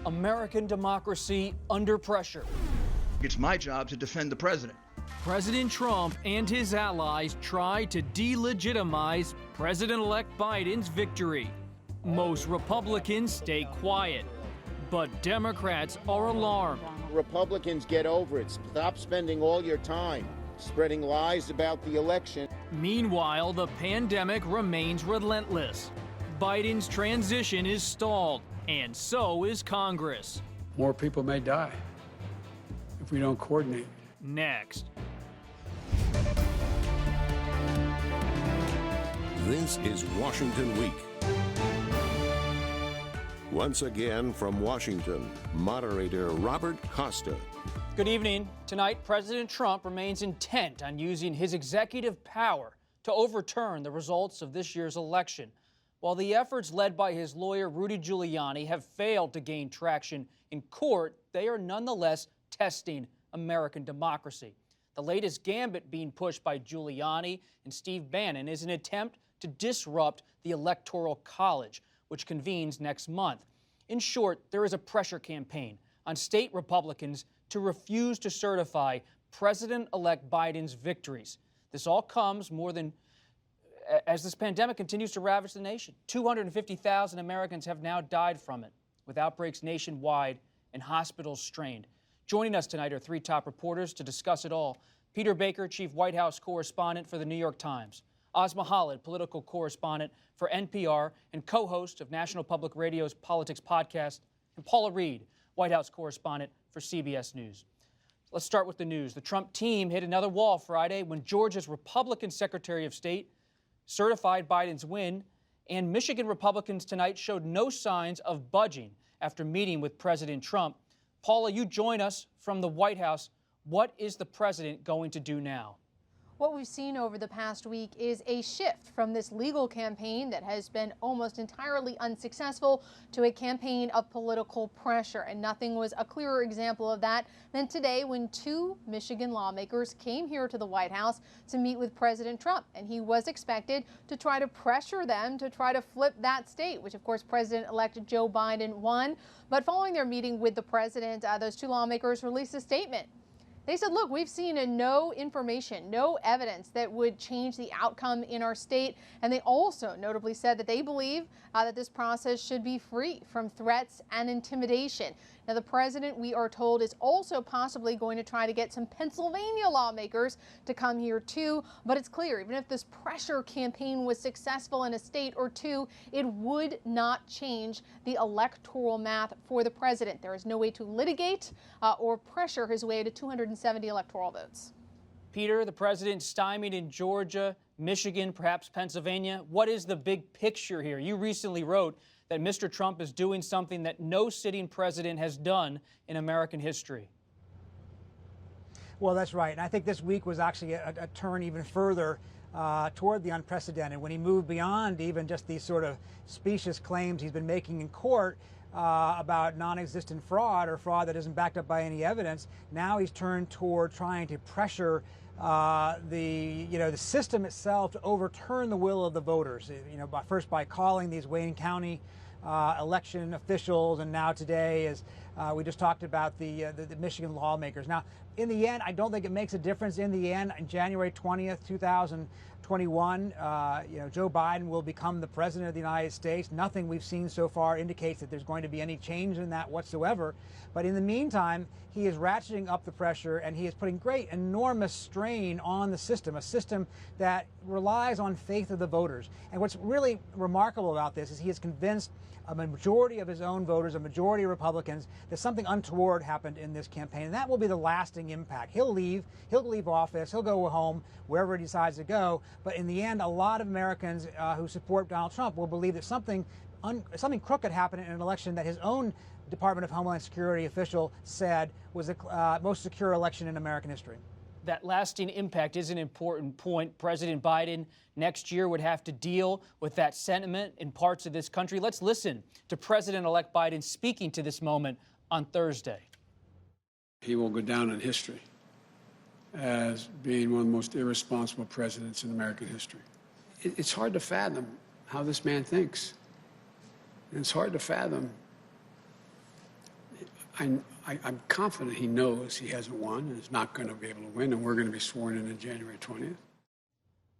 American democracy under pressure. It's my job to defend the president. President Trump and his allies try to delegitimize President-elect Biden's victory. Most Republicans stay quiet, but Democrats are alarmed. Republicans, get over it. Stop spending all your time spreading lies about the election. Meanwhile, the pandemic remains relentless. Biden's transition is stalled, and so is Congress. More people may die if we don't coordinate. Next. This is Washington Week. Once again from Washington, moderator Robert Costa. Good evening. Tonight, President Trump remains intent on using his executive power to overturn the results of this year's election. While the efforts led by his lawyer, Rudy Giuliani, have failed to gain traction in court, they are nonetheless testing American democracy. The latest gambit being pushed by Giuliani and Steve Bannon is an attempt to disrupt the Electoral College, which convenes next month. In short, there is a pressure campaign on state Republicans to refuse to certify President-elect Biden's victories. This all comes as this pandemic continues to ravage the nation. 250,000 Americans have now died from it, with outbreaks nationwide and hospitals strained. Joining us tonight are three top reporters to discuss it all. Peter Baker, Chief White House Correspondent for the New York Times. Asma, political correspondent for NPR and co-host of National Public Radio's Politics Podcast. And Paula Reid, White House correspondent for CBS News. Let's start with the news. The Trump team hit another wall Friday when Georgia's Republican Secretary of State certified Biden's win, and Michigan Republicans tonight showed no signs of budging after meeting with President Trump. Paula, you join us from the White House. What is the president going to do now? What we've seen over the past week is a shift from this legal campaign that has been almost entirely unsuccessful to a campaign of political pressure. And nothing was a clearer example of that than today when two Michigan lawmakers came here to the White House to meet with President Trump. And he was expected to try to pressure them to try to flip that state, which of course President-elect Joe Biden won. But following their meeting with the president, those two lawmakers released a statement. They said, look, we've seen no information, no evidence that would change the outcome in our state. And they also notably said that they believe that this process should be free from threats and intimidation. Now, the president, we are told, is also possibly going to try to get some Pennsylvania lawmakers to come here, too. But it's clear, even if this pressure campaign was successful in a state or two, it would not change the electoral math for the president. There is no way to litigate or pressure his way to 270 electoral votes. Peter, the president stymied in Georgia, Michigan, perhaps Pennsylvania. What is the big picture here? You recently wrote that Mr. Trump is doing something that no sitting president has done in American history. Well, that's right. And I think this week was actually a turn even further toward the unprecedented when he moved beyond even just these sort of specious claims he's been making in court about non-existent fraud or fraud that isn't backed up by any evidence. Now he's turned toward trying to pressure the system itself to overturn the will of the voters. First by calling these Wayne County election officials, and now today, as we just talked about, the Michigan lawmakers. Now, in the end, I don't think it makes a difference. In the end, on January 20th, 2021, Joe Biden will become the president of the United States. Nothing we've seen so far indicates that there's going to be any change in that whatsoever. But in the meantime, he is ratcheting up the pressure, and he is putting enormous strain on the system, a system that relies on faith of the voters. And what's really remarkable about this is he has convinced a majority of his own voters, a majority of Republicans, that something untoward happened in this campaign. And that will be the lasting impact. He'll leave office, he'll go home, wherever he decides to go. But in the end, a lot of Americans who support Donald Trump will believe that something crooked happened in an election that his own Department of Homeland Security official said was the most secure election in American history. That lasting impact is an important point. President Biden next year would have to deal with that sentiment in parts of this country. Let's listen to President-elect Biden speaking to this moment on Thursday. He will go down in history as being one of the most irresponsible presidents in American history. It's hard to fathom how this man thinks. And it's hard to fathom I'm confident he knows he hasn't won and is not going to be able to win, and we're going to be sworn in on January 20th.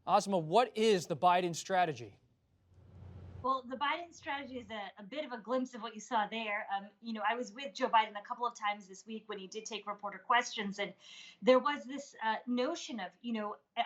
Asma, what is the Biden strategy? Well, the Biden strategy is a bit of a glimpse of what you saw there. I was with Joe Biden a couple of times this week when he did take reporter questions, and there was this notion of,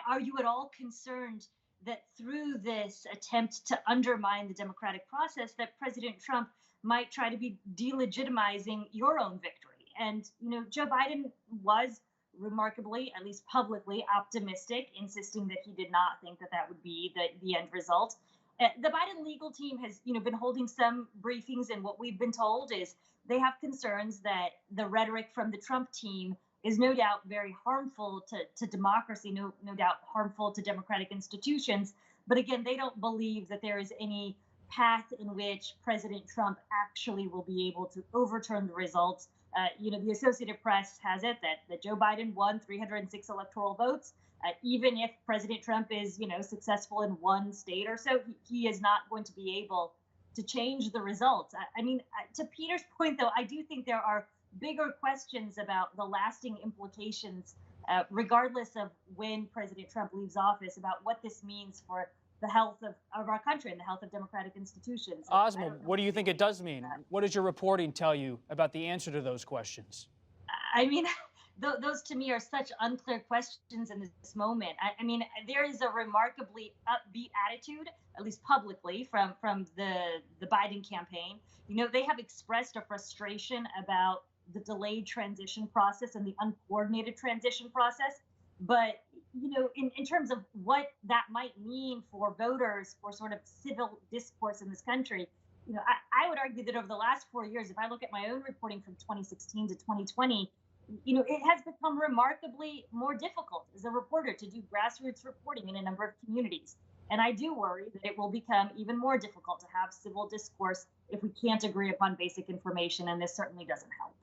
are you at all concerned that through this attempt to undermine the democratic process, that President Trump might try to be delegitimizing your own victory? And, Joe Biden was remarkably, at least publicly, optimistic, insisting that he did not think that that would be the end result. The Biden legal team has, been holding some briefings, and what we've been told is they have concerns that the rhetoric from the Trump team is no doubt very harmful to democracy, no doubt harmful to democratic institutions. But again, they don't believe that there is any path in which President Trump actually will be able to overturn the results. The Associated Press has it that Joe Biden won 306 electoral votes. Even if President Trump is, successful in one state or so, he is not going to be able to change the results. To Peter's point, though, I do think there are bigger questions about the lasting implications, regardless of when President Trump leaves office, about what this means for the health of our country and the health of democratic institutions. Asma, what do you think it does mean? What does your reporting tell you about the answer to those questions? Those to me are such unclear questions in this moment. There is a remarkably upbeat attitude, at least publicly, from the Biden campaign. They have expressed a frustration about the delayed transition process and the uncoordinated transition process. But, in terms of what that might mean for voters, for sort of civil discourse in this country, I would argue that over the last 4 years, if I look at my own reporting from 2016 to 2020, it has become remarkably more difficult as a reporter to do grassroots reporting in a number of communities. And I do worry that it will become even more difficult to have civil discourse if we can't agree upon basic information, and this certainly doesn't help.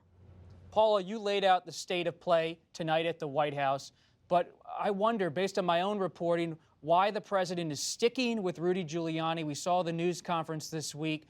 Paula, you laid out the state of play tonight at the White House, but I wonder, based on my own reporting, why the president is sticking with Rudy Giuliani. We saw the news conference this week.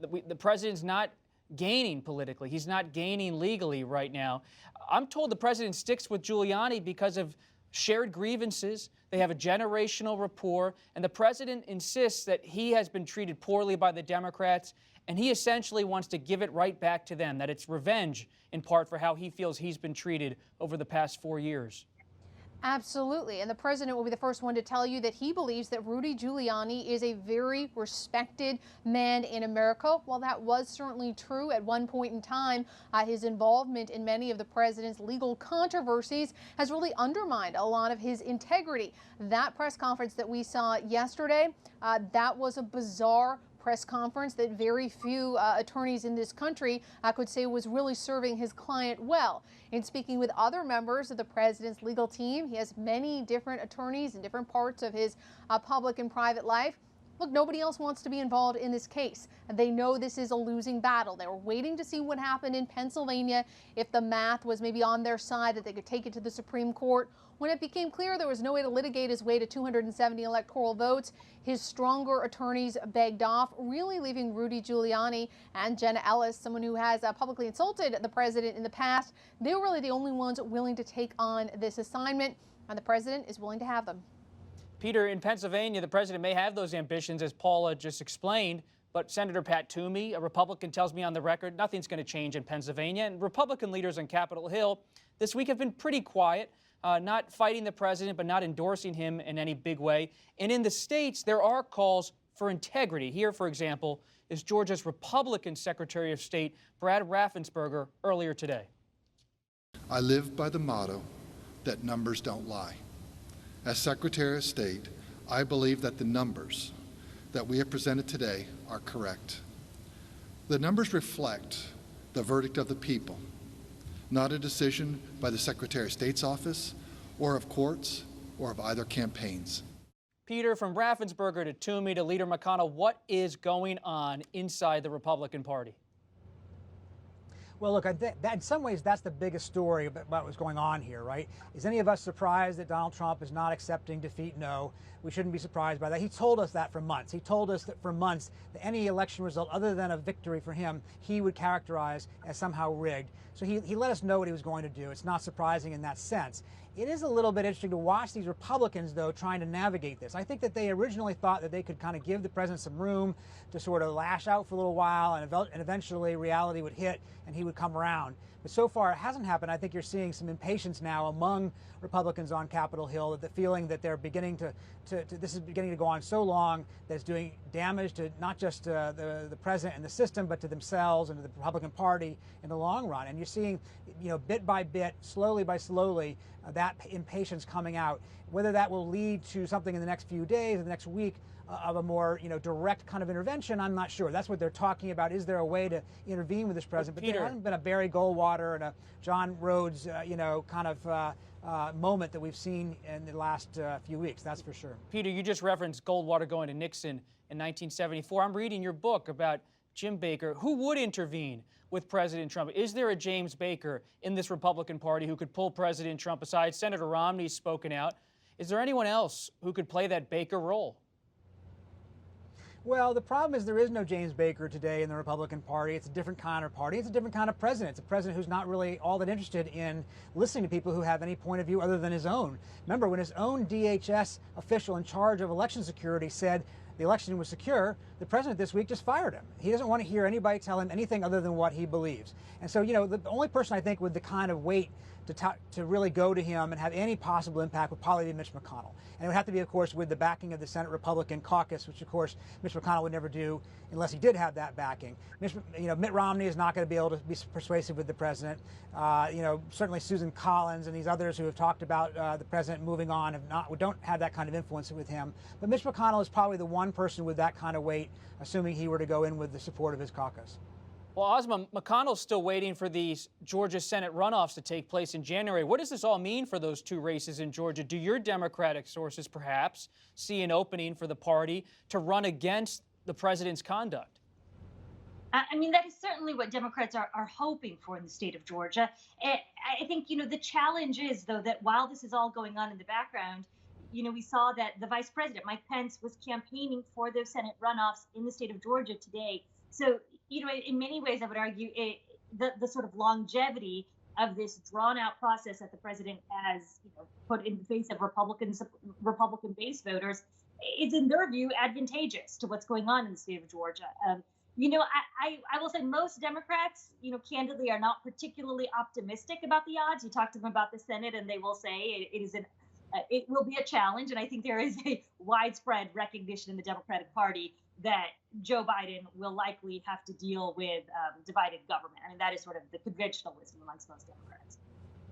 The president's not gaining politically. He's not gaining legally right now. I'm told the president sticks with Giuliani because of shared grievances. They have a generational rapport, and the president insists that he has been treated poorly by the Democrats, and he essentially wants to give it right back to them, that it's revenge in part for how he feels he's been treated over the past 4 years. Absolutely. And the president will be the first one to tell you that he believes that Rudy Giuliani is a very respected man in America. While that was certainly true at one point in time, his involvement in many of the president's legal controversies has really undermined a lot of his integrity. That press conference that we saw yesterday, that was a bizarre press conference that very few attorneys in this country could say was really serving his client well. In speaking with other members of the president's legal team, he has many different attorneys in different parts of his public and private life. Look, nobody else wants to be involved in this case. They know this is a losing battle. They were waiting to see what happened in Pennsylvania, if the math was maybe on their side, that they could take it to the Supreme Court. When it became clear there was no way to litigate his way to 270 electoral votes, his stronger attorneys begged off, really leaving Rudy Giuliani and Jenna Ellis, someone who has publicly insulted the president in the past. They were really the only ones willing to take on this assignment, and the president is willing to have them. Peter, in Pennsylvania, the president may have those ambitions, as Paula just explained, but Senator Pat Toomey, a Republican, tells me on the record nothing's going to change in Pennsylvania. And Republican leaders on Capitol Hill this week have been pretty quiet, not fighting the president, but not endorsing him in any big way. And in the states, there are calls for integrity. Here, for example, is Georgia's Republican Secretary of State, Brad Raffensperger, earlier today. I live by the motto that numbers don't lie. As Secretary of State, I believe that the numbers that we have presented today are correct. The numbers reflect the verdict of the people, not a decision by the Secretary of State's office or of courts or of either campaigns. Peter, from Raffensperger to Toomey to Leader McConnell, what is going on inside the Republican Party? Well, look, I think that in some ways that's the biggest story about what's going on here, right? Is any of us surprised that Donald Trump is not accepting defeat? No, we shouldn't be surprised by that. He told us that for months. He told us that for months that any election result other than a victory for him, he would characterize as somehow rigged. So he let us know what he was going to do. It's not surprising in that sense. It is a little bit interesting to watch these Republicans, though, trying to navigate this. I think that they originally thought that they could kind of give the president some room to sort of lash out for a little while, and eventually reality would hit and he would come around. But so far it hasn't happened. I think you're seeing some impatience now among Republicans on Capitol Hill, that the feeling that they're beginning to this is beginning to go on so long that it's doing damage to not just the president and the system, but to themselves and to the Republican Party in the long run. And you're seeing, bit by bit, slowly by slowly, that impatience coming out. Whether that will lead to something in the next few days or the next week of a more direct kind of intervention, I'm not sure. That's what they're talking about. Is there a way to intervene with this president? But there hasn't been a Barry Goldwater and a John Rhodes, kind of moment that we've seen in the last few weeks. That's for sure. Peter, you just referenced Goldwater going to Nixon in 1974. I'm reading your book about Jim Baker. Who would intervene with President Trump? Is there a James Baker in this Republican Party who could pull President Trump aside? Senator Romney's spoken out. Is there anyone else who could play that Baker role? Well, the problem is there is no James Baker today in the Republican Party. It's a different kind of party. It's a different kind of president. It's a president who's not really all that interested in listening to people who have any point of view other than his own. Remember, when his own DHS official in charge of election security said the election was secure, the president this week just fired him. He doesn't want to hear anybody tell him anything other than what he believes. And so, the only person I think with the kind of weight to really go to him and have any possible impact would probably be Mitch McConnell. And it would have to be, of course, with the backing of the Senate Republican caucus, which, of course, Mitch McConnell would never do unless he did have that backing. Mitt Romney is not going to be able to be persuasive with the president. Certainly Susan Collins and these others who have talked about the president moving on don't have that kind of influence with him. But Mitch McConnell is probably the one person with that kind of weight, assuming he were to go in with the support of his caucus. Well, Asma, McConnell's still waiting for these Georgia Senate runoffs to take place in January. What does this all mean for those two races in Georgia? Do your Democratic sources perhaps see an opening for the party to run against the president's conduct? I mean, that is certainly what Democrats are hoping for in the state of Georgia. I think, the challenge is, though, that while this is all going on in the background, we saw that the vice president, Mike Pence, was campaigning for those Senate runoffs in the state of Georgia today. So, in many ways, I would argue the sort of longevity of this drawn-out process that the president has put in the face of Republican base voters is, in their view, advantageous to what's going on in the state of Georgia. I will say most Democrats, candidly, are not particularly optimistic about the odds. You talk to them about the Senate, and they will say it will be a challenge. And I think there is a widespread recognition in the Democratic Party that Joe Biden will likely have to deal with divided government. I mean, that is sort of the conventional wisdom amongst most Democrats.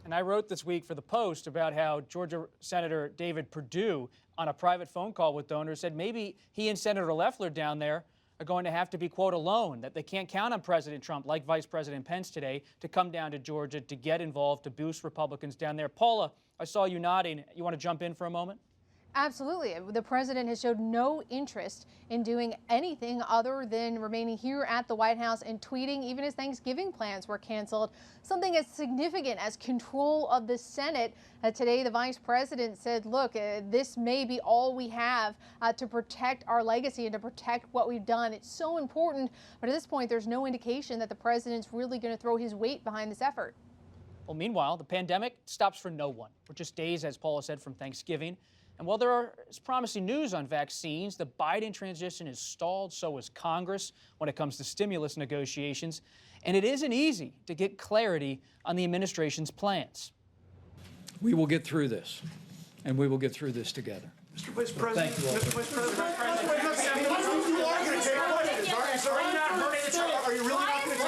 And I wrote this week for the Post about how Georgia Senator David Perdue, on a private phone call with donors, said maybe he and Senator Loeffler down there are going to have to be, quote, alone, that they can't count on President Trump, like Vice President Pence today, to come down to Georgia to get involved, to boost Republicans down there. Paula, I saw you nodding. You want to jump in for a moment? Absolutely. The president has showed no interest in doing anything other than remaining here at the White House and tweeting. Even his Thanksgiving plans were canceled. Something as significant as control of the Senate. Today, the vice president said, look, this may be all we have to protect our legacy and to protect what we've done. It's so important. But at this point, there's no indication that the president's really going to throw his weight behind this effort. Well, meanwhile, the pandemic stops for no one. We're just days, as Paula said, from Thanksgiving. And while there is promising news on vaccines, the Biden transition is stalled, so is Congress when it comes to stimulus negotiations. And it isn't easy to get clarity on the administration's plans. We will get through this, and we will get through this together. Mr. Vice President, Thank you all. Mr. Vice President, you are going to take questions. Are you not running it? Are you really not going to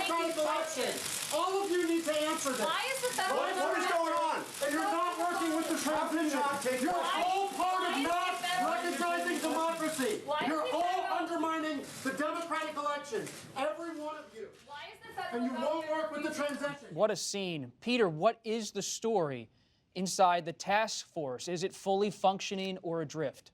take questions? All of you need to answer this. Why is the federal government? What is going on? And you're not working with the transition. You're all part of not recognizing democracy. You're all undermining the democratic election. Every one of you. Why is the federal and you won't work with the transition. What a scene. Peter, what is the story inside the task force? Is it fully functioning or adrift?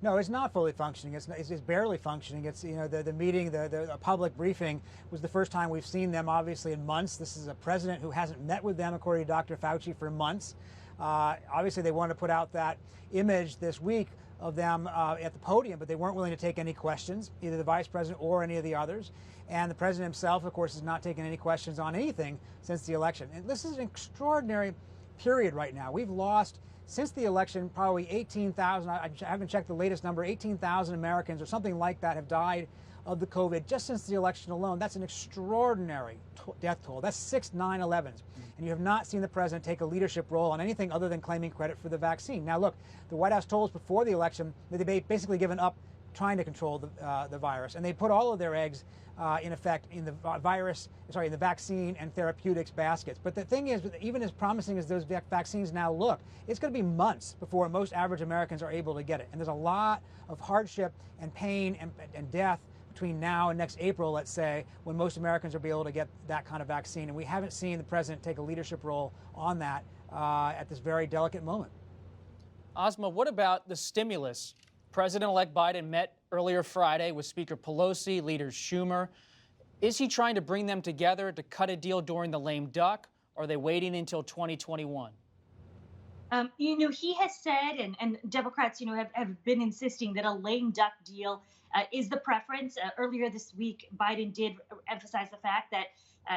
No, it's not fully functioning. It's barely functioning. It's, you know, the meeting, the public briefing was the first time we've seen them, obviously, in months. This is a president who hasn't met with them, according to Dr. Fauci, for months. Obviously, they wanted to put out that image this week of them at the podium, but they weren't willing to take any questions, either the vice president or any of the others. And the president himself, of course, has not taken any questions on anything since the election. And this is an extraordinary period right now. We've lost, since the election, probably 18,000, I haven't checked the latest number, 18,000 Americans or something like that have died of the COVID just since the election alone. That's an extraordinary death toll. That's 6 9/11s. And you have not seen the president take a leadership role on anything other than claiming credit for the vaccine. Now, look, the White House told us before the election that they've basically given up trying to control the virus. And they put all of their eggs, in effect, in the in the vaccine and therapeutics baskets. But the thing is, even as promising as those vaccines now look, it's going to be months before most average Americans are able to get it. And there's a lot of hardship and pain and death between now and next April, let's say, when most Americans will be able to get that kind of vaccine. And we haven't seen the president take a leadership role on that at this very delicate moment. Asma, what about the stimulus? President-elect Biden met earlier Friday with Speaker Pelosi, Leader Schumer. Is he trying to bring them together to cut a deal during the lame duck, or are they waiting until 2021? He has said, and Democrats, have been insisting that a lame duck deal is the preference. Earlier this week, Biden did emphasize the fact that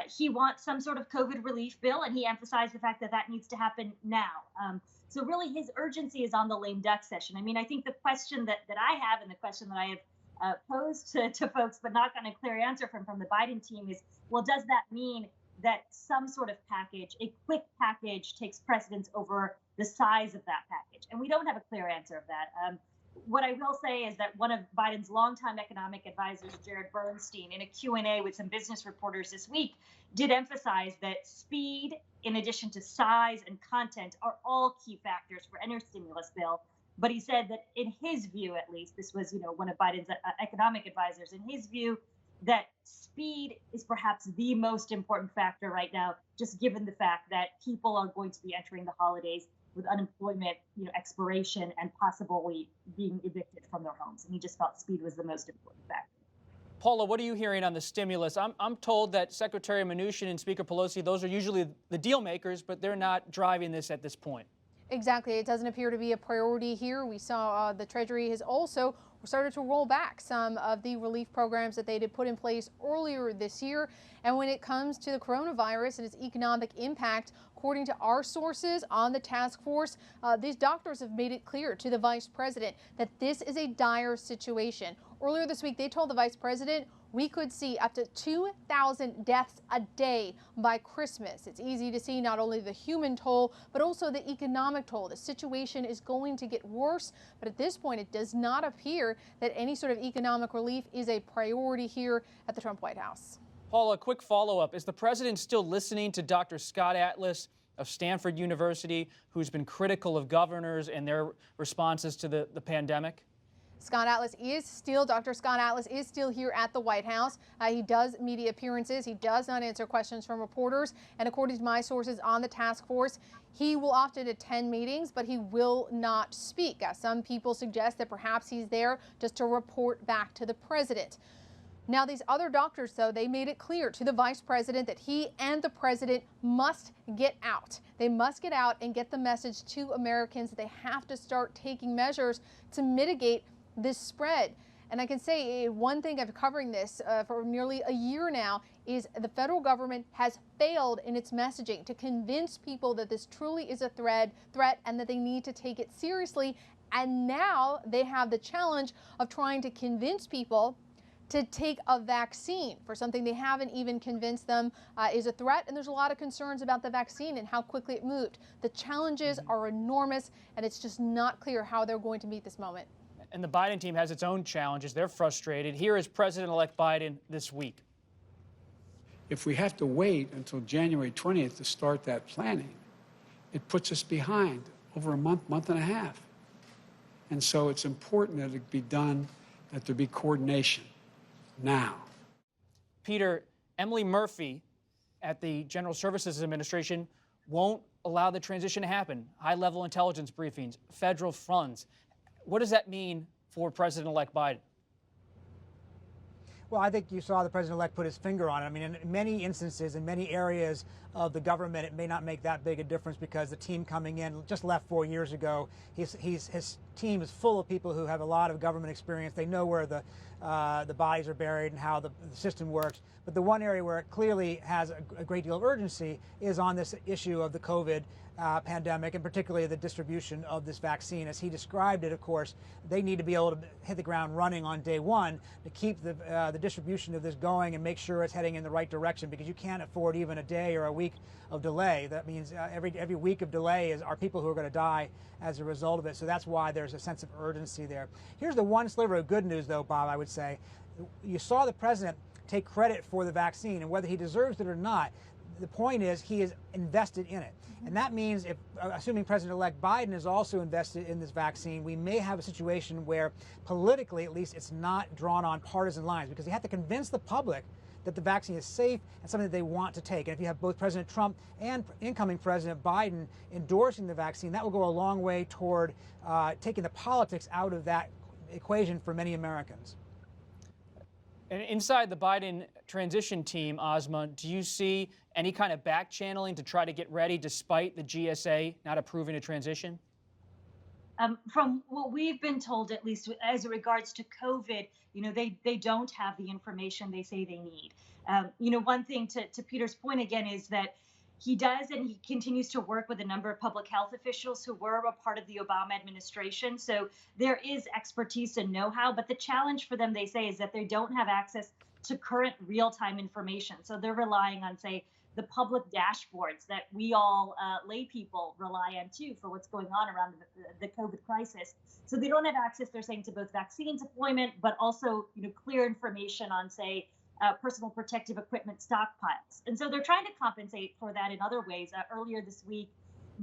he wants some sort of COVID relief bill, and he emphasized the fact that that needs to happen now. So really, his urgency is on the lame duck session. I mean, I think the question that I have, and the question that I have posed to folks, but not gotten a clear answer from the Biden team is, well, does that mean that some sort of package, a quick package, takes precedence over the size of that package? And we don't have a clear answer of that. What I will say is that one of Biden's longtime economic advisors, Jared Bernstein, in a Q&A with some business reporters this week, did emphasize that speed, in addition to size and content, are all key factors for any stimulus bill. But he said that in his view, at least, this was, one of Biden's economic advisors, in his view, that speed is perhaps the most important factor right now, just given the fact that people are going to be entering the holidays with unemployment, expiration, and possibly being evicted from their homes. And he just felt speed was the most important factor. Paula, what are you hearing on the stimulus? I'm told that Secretary Mnuchin and Speaker Pelosi, those are usually the deal makers, but they're not driving this at this point. Exactly. It doesn't appear to be a priority here. We saw the Treasury has also started to roll back some of the relief programs that they did put in place earlier this year. And when it comes to the coronavirus and its economic impact, according to our sources on the task force, these doctors have made it clear to the vice president that this is a dire situation. Earlier this week, they told the vice president we could see up to 2,000 deaths a day by Christmas. It's easy to see not only the human toll, but also the economic toll. The situation is going to get worse, but at this point, it does not appear that any sort of economic relief is a priority here at the Trump White House. Paula, a quick follow-up. Is the president still listening to Dr. Scott Atlas of Stanford University, who's been critical of governors and their responses to the pandemic? Dr. Scott Atlas is still here at the White House. He does media appearances. He does not answer questions from reporters. And according to my sources on the task force, he will often attend meetings, but he will not speak. Some people suggest that perhaps he's there just to report back to the president. Now, these other doctors, though, they made it clear to the vice president that he and the president must get out. They must get out and get the message to Americans that they have to start taking measures to mitigate this spread. And I can say one thing of covering this for nearly a year now is the federal government has failed in its messaging to convince people that this truly is a threat and that they need to take it seriously. And now they have the challenge of trying to convince people to take a vaccine for something they haven't even convinced them is a threat. And there's a lot of concerns about the vaccine and how quickly it moved. The challenges are enormous, and it's just not clear how they're going to meet this moment. And the Biden team has its own challenges. They're frustrated. Here is President-elect Biden this week. If we have to wait until January 20th to start that planning, it puts us behind over a month, month and a half. And so it's important that it be done, that there be coordination now. Peter, Emily Murphy at the General Services Administration won't allow the transition to happen. High-level intelligence briefings, federal funds. What does that mean for President-elect Biden? Well, I think you saw the president-elect put his finger on it. I mean, in many instances, in many areas of the government, it may not make that big a difference because the team coming in just left 4 years ago. His team is full of people who have a lot of government experience. They know where the bodies are buried and how the system works. But the one area where it clearly has a great deal of urgency is on this issue of the COVID pandemic, and particularly the distribution of this vaccine. As he described it, of course, they need to be able to hit the ground running on day one to keep the distribution of this going and make sure it's heading in the right direction, because you can't afford even a day or a week of delay. That means every week of delay are people who are going to die as a result of it. So that's why there's a sense of urgency there. Here's the one sliver of good news, though, Bob, I would say. You saw the president take credit for the vaccine, and whether he deserves it or not, the point is he is invested in it. And that means, if assuming President-elect Biden is also invested in this vaccine, we may have a situation where politically, at least, it's not drawn on partisan lines, because they have to convince the public that the vaccine is safe and something that they want to take. And if you have both President Trump and incoming President Biden endorsing the vaccine, that will go a long way toward taking the politics out of that equation for many Americans. And inside the Biden transition team, Asma, do you see any kind of back channeling to try to get ready despite the GSA not approving a transition? From what we've been told, at least as it regards to COVID, they don't have the information they say they need. One thing to Peter's point again is that he does, and he continues to work with a number of public health officials who were a part of the Obama administration. So there is expertise and know-how, but the challenge for them, they say, is that they don't have access to current real-time information. So they're relying on, say, the public dashboards that we all lay people rely on too for what's going on around the COVID crisis. So they don't have access, they're saying, to both vaccine deployment, but also clear information on, say, personal protective equipment stockpiles. And so they're trying to compensate for that in other ways. Earlier this week,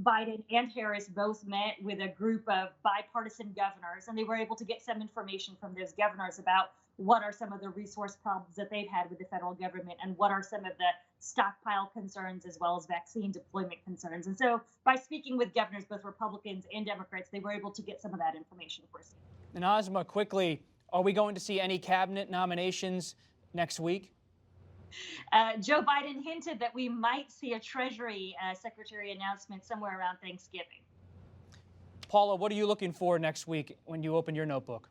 Biden and Harris both met with a group of bipartisan governors, and they were able to get some information from those governors about what are some of the resource problems that they've had with the federal government and what are some of the stockpile concerns as well as vaccine deployment concerns. And so by speaking with governors, both Republicans and Democrats, they were able to get some of that information for us. And Asma, quickly, are we going to see any cabinet nominations next week? Joe Biden hinted that we might see a Treasury Secretary announcement somewhere around Thanksgiving. Paula, what are you looking for next week when you open your notebook?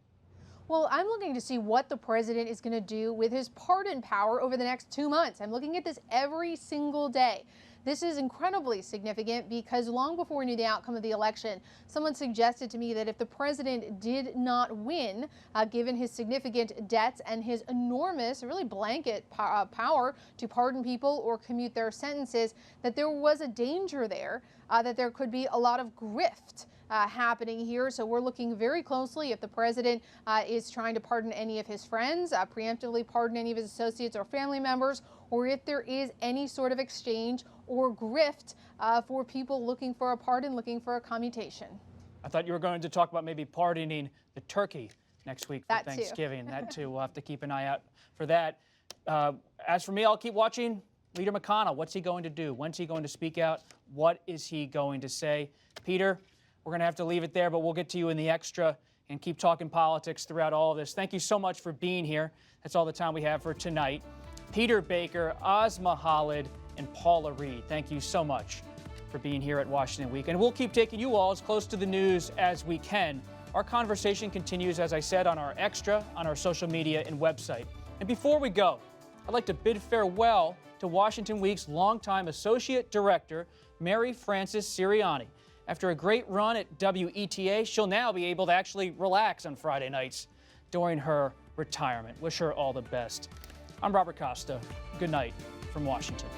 Well, I'm looking to see what the president is going to do with his pardon power over the next 2 months. I'm looking at this every single day. This is incredibly significant because long before we knew the outcome of the election, someone suggested to me that if the president did not win, given his significant debts and his enormous, really blanket power to pardon people or commute their sentences, that there was a danger there, that there could be a lot of grift happening here. So we're looking very closely if the president is trying to pardon any of his friends, preemptively pardon any of his associates or family members, or if there is any sort of exchange or grift for people looking for a pardon, looking for a commutation. I thought you were going to talk about maybe pardoning the turkey next week for That too. Thanksgiving. That too. We'll have to keep an eye out for that. As for me, I'll keep watching Leader McConnell. What's he going to do? When's he going to speak out? What is he going to say? Peter, we're going to have to leave it there, but we'll get to you in the extra and keep talking politics throughout all of this. Thank you so much for being here. That's all the time we have for tonight. Peter Baker, Asma Khalid, and Paula Reid, thank you so much for being here at Washington Week. And we'll keep taking you all as close to the news as we can. Our conversation continues, as I said, on our extra, on our social media and website. And before we go, I'd like to bid farewell to Washington Week's longtime Associate Director, Mary Frances Sirianni. After a great run at WETA, she'll now be able to actually relax on Friday nights during her retirement. Wish her all the best. I'm Robert Costa. Good night from Washington.